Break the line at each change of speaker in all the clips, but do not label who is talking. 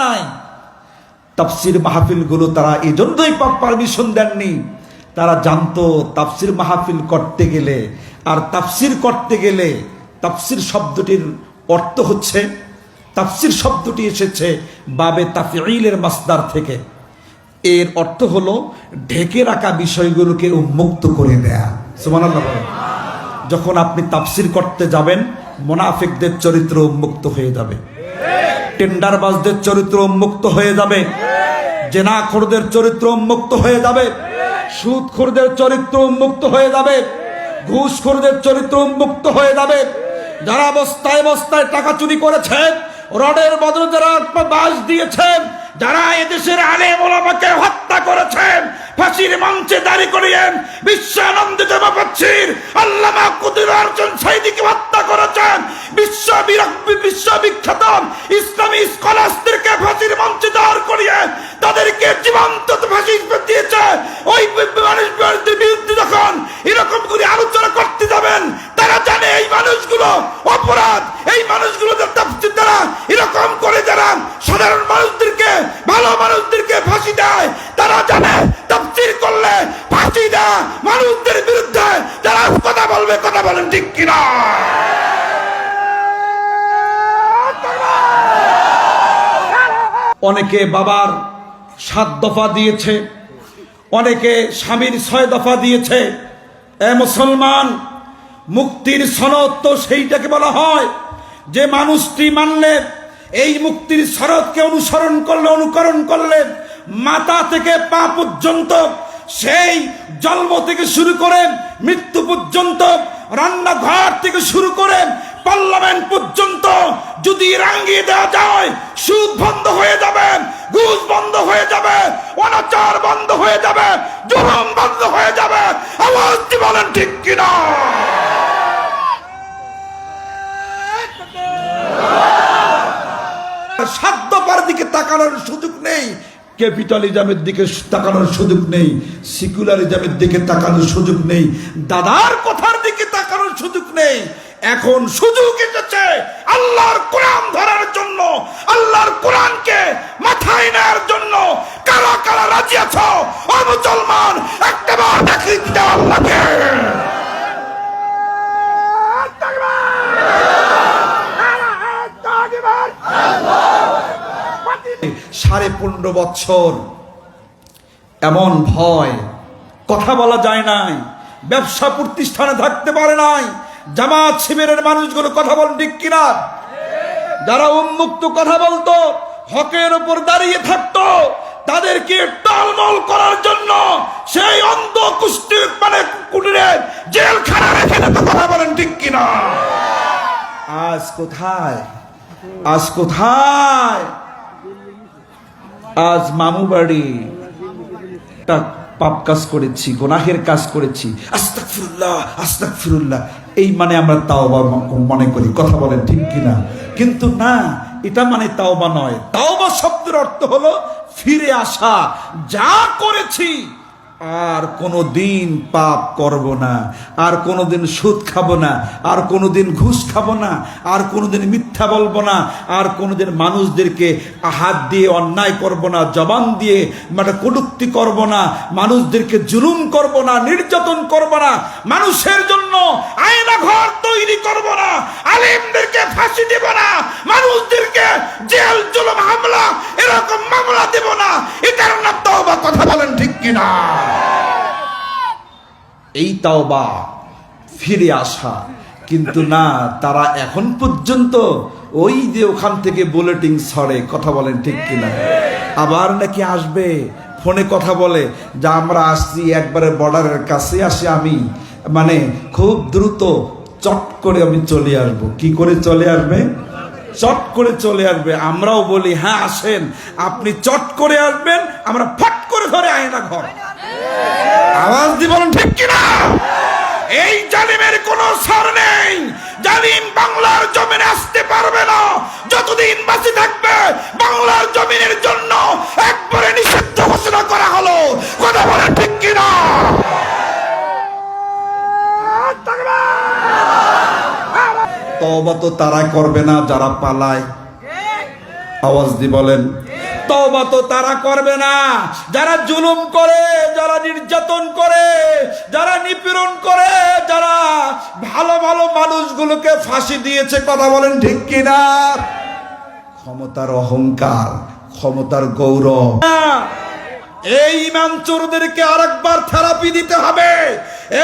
নাই। তাফসির মাহফিলগুলো তারা এই জন্যই পারমিশন দেননি, তারা জানতো তাফসির মাহফিল করতে গেলে আর তাফসির করতে গেলে, তাফসির শব্দটির অর্থ হচ্ছে, তাফসির শব্দটি এসেছে বাবে তাফঈলের মাসদার থেকে। এর অর্থ হলো ঢেকে রাখা বিষয়গুলোকে উন্মুক্ত করে দেয়া। সুবহানাল্লাহ বলেন। যখন আপনি তাফসির করতে যাবেন, মুনাফিকদের চরিত্র উন্মুক্ত হয়ে যাবে, টেন্ডারবাজদের চরিত্র উন্মুক্ত হয়ে যাবে, জেনাখোরদের চরিত্র উন্মুক্ত হয়ে যাবে, সুদখোরদের চরিত্র উন্মুক্ত হয়ে যাবে, ঘুষখোরদের চরিত্র উন্মুক্ত হয়ে যাবে, যারা বস্তায় বস্তায় টাকা চুরি করেছে, রডের বদলে যারা বাস দিয়েছেন, যারা এদেশের আলেম ওলামাকে হত্যা করেছেন, ফাঁসির মঞ্চে দাঁড়ি করিয়েন বিশ্বানন্দিত মুফাসসির আল্লামা কুতুব আরজন সাইদিকে হত্যা করেছেন, বিশ্ববিখ্যাত ইসলামী স্কলারদেরকে ফাঁসির মঞ্চে দাঁড় করিয়ে তাদেরকে জীবন্ত ফাঁসি দিয়েছে। ওই মানুষদের বিরুদ্ধে যখন এরকম করে আলোচনা করতে যাবেন, তারা জানে এই মানুষগুলো অপরাধ, এই মানুষগুলো তাফসীর দ্বারা এরকম করে যারা সাধারণ মানুষদেরকে, ভালো মানুষদেরকে ফাঁসি দেয়, তারা জানে তাফসীর করলে ফাঁসি দেয় মানুষদের বিরুদ্ধে যারা কথা বলবে। কথা বলেন ঠিক কিনা? অনেকে বাবার 7 দফা দিয়েছে, অনেকে স্বামীর 6 দফা দিয়েছে। এ মুসলমান, মুক্তির সনদ তো সেইটাকে বলা হয় যে মানুষটি মানলে, এই মুক্তির সনদকে অনুকরণ করলে মাথা থেকে পা পর্যন্ত, সেই জন্ম থেকে শুরু করে মৃত্যু পর্যন্ত, রান্নাঘর থেকে শুরু করে পার্লামেন্ট পর্যন্ত যদি রাঙ্গিয়ে দেওয়া যায়, সুদ বন্ধ হয়ে যাবে, ঘুষ বন্ধ হয়ে যাবে, অনাচার বন্ধ হয়ে যাবে, জুলুম বন্ধ হয়ে যাবে। আওয়াজ দিয়ে বলেন ঠিক কিনা? স্বার্থপর দিকে তাকানোর সুযোগ নেই, ক্যাপিটালিজমের দিকে তাকানোর সুযোগ নেই, সেকুলারিজমের দিকে তাকানোর সুযোগ নেই, দাদার কথার দিকে তাকানোর সুযোগ নেই। এখন সুযোগ এসেছে আল্লাহর কোরআন ধরার জন্য, আল্লাহর কোরআনকে মাথায় নেওয়ার জন্য। কারা কারা রাজি আছো ও মুসলমান? একবার দেখিয়ে দিতে আল্লাহকে। 15.5 বছর এমন ভয়, কথা বলা যায় নাই, ব্যবসা প্রতিষ্ঠানে থাকতে পারে নাই। জামাত শিবিরের মানুষগুলো কথা বলেন ঠিক কিনা? যারা উন্মুক্ত কথা বলতো, হকের উপর দাঁড়িয়ে থাকতো, তাদেরকে টলমল করার জন্য সেই অন্ধ কুষ্টি কুটিরে জেলখানা রেখে দিত। কথা বলেন ঠিক কিনা? আজ কোথায়? আজ কোথায়? আজ মামু বাড়ি পাপ কাজ করেছি, গুনাহের কাজ করেছি, আস্তাগফিরুল্লাহ আস্তাগফিরুল্লাহ, এই মানে আমরা তাওবা মনে করি। কথা বলেন ঠিক কিনা? কিন্তু না, এটা মানে তাওবা নয়। তাওবা শব্দের অর্থ হলো ফিরে আসা। যা করেছি আর কোনোদিন পাপ করব না, আর কোনোদিন সুদ খাবো না, আর কোনোদিন ঘুষ খাবো না, আর কোনোদিন মিথ্যা বলবো না, আর কোনোদিন মানুষদেরকে হাত দিয়ে অন্যায় করব না, জবান দিয়ে কটূক্তি করব না, মানুষদেরকে জুলুম করব না, নির্যাতন করব না, মানুষের জন্য আয়না ঘর তৈরি করব না, আলেমদেরকে ফাঁসি দেব না, মানুষদেরকে জেল জুলুম হামলা এরকম মামলা দেব না। এটার নাম তাওবা। কথা বলেন ঠিক কিনা? এই তাওবা, ফিরে আসা। কিন্তু না, তারা এখন পর্যন্ত ওই যে ওখান থেকে বুলেটিন ছড়ে। কথা বলেন ঠিক কিনা? আবার নাকি আসবে, ফোনে কথা বলে যে আমরা আসছি, একবারে বর্ডারের কাছে আসি, আমি খুব দ্রুত চট করে আমি চলে আসব। কি করে চলে আসবে? চট করে চলে আসবে। আমরাও বলি হ্যাঁ আসেন, আপনি চট করে আসবেন, আমরা ফট করে ধরে আয়না ঘর। আওয়াজ দিয়ে বলেন ঠিক কিনা? এই জালিমের কোনো ছাড় নেই। জালিম বাংলার জমিনে আসতে পারবে না যতদিন বাঁচে থাকবে। বাংলার জমিনের জন্য একবারে নিষিদ্ধ ঘোষণা করা হলো। কথা বলেন ঠিক কিনা? তওবা তো তারা করবে না যারা পালায়। আওয়াজ দিয়ে বলেন তওবা তো তারা করবে না যারা জুলুম করে, যারা নির্যাতন করে, যারা নিপীড়ন করে, যারা ভালো ভালো মানুষগুলোকে ফাঁসি দিয়েছে। কথা বলেন ঠিক কিনা? ক্ষমতার অহংকার, ক্ষমতার গৌরব। এই ইমান চোরদেরকে আরেকবার থেরাপি দিতে হবে।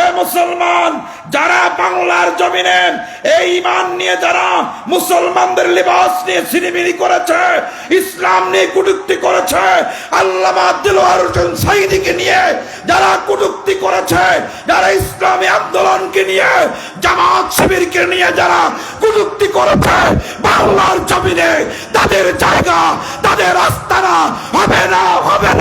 এ মুসলমান, যারা বাংলার জমিনে এই ইমান নিয়ে যারা মুসলমানদের লিবাস নিয়ে সিনেমিনি করেছে, ইসলাম নিয়ে কটূক্তি করেছে, আল্লামা দেলোয়ার হোসেন সাঈদীকে নিয়ে যারা কটূক্তি করেছে, যারা ইসলামী আন্দোলনকে নিয়ে, জামাত শিবিরকে নিয়ে যারা কটূক্তি করেছে, বাংলার জমিনে তাদের জায়গা, তাদের আস্তানা হবে না, হবে